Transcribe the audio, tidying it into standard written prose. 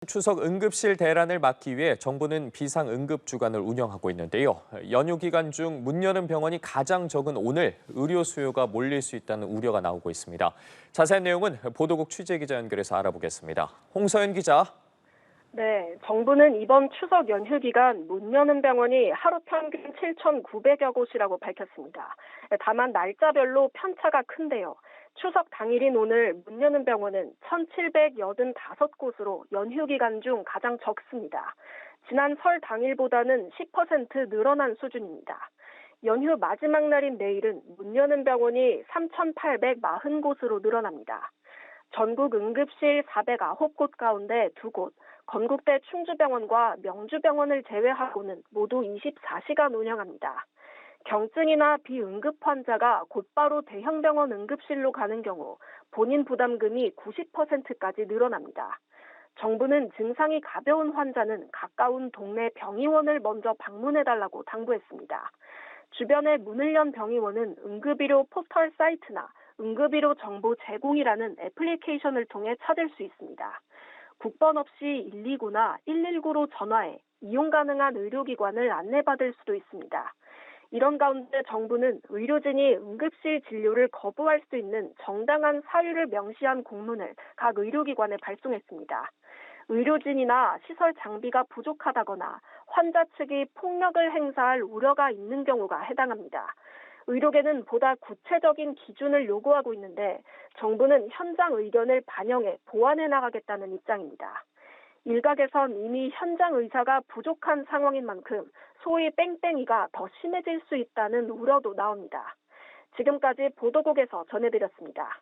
추석 응급실 대란을 막기 위해 정부는 비상응급주간을 운영하고 있는데요. 연휴 기간 중 문 여는 병원이 가장 적은 오늘 의료 수요가 몰릴 수 있다는 우려가 나오고 있습니다. 자세한 내용은 보도국 취재기자 연결해서 알아보겠습니다. 홍서연 기자. 네, 정부는 이번 추석 연휴 기간 문 여는 병원이 하루 평균 7,900여 곳이라고 밝혔습니다. 다만 날짜별로 편차가 큰데요. 추석 당일인 오늘 문 여는 병원은 1,785곳으로 연휴 기간 중 가장 적습니다. 지난 설 당일보다는 10% 늘어난 수준입니다. 연휴 마지막 날인 내일은 문 여는 병원이 3,840곳으로 늘어납니다. 전국 응급실 409곳 가운데 2곳, 건국대 충주병원과 명주병원을 제외하고는 모두 24시간 운영합니다. 경증이나 비응급 환자가 곧바로 대형병원 응급실로 가는 경우 본인 부담금이 90%까지 늘어납니다. 정부는 증상이 가벼운 환자는 가까운 동네 병의원을 먼저 방문해달라고 당부했습니다. 주변에 문을 연 병의원은 응급의료 포털 사이트나 응급의료 정보 제공이라는 애플리케이션을 통해 찾을 수 있습니다. 국번 없이 129나 119로 전화해 이용 가능한 의료기관을 안내받을 수도 있습니다. 이런 가운데 정부는 의료진이 응급실 진료를 거부할 수 있는 정당한 사유를 명시한 공문을 각 의료기관에 발송했습니다. 의료진이나 시설 장비가 부족하다거나 환자 측이 폭력을 행사할 우려가 있는 경우가 해당합니다. 의료계는 보다 구체적인 기준을 요구하고 있는데 정부는 현장 의견을 반영해 보완해 나가겠다는 입장입니다. 일각에선 이미 현장 의사가 부족한 상황인 만큼 소위 뺑뺑이가 더 심해질 수 있다는 우려도 나옵니다. 지금까지 보도국에서 전해드렸습니다.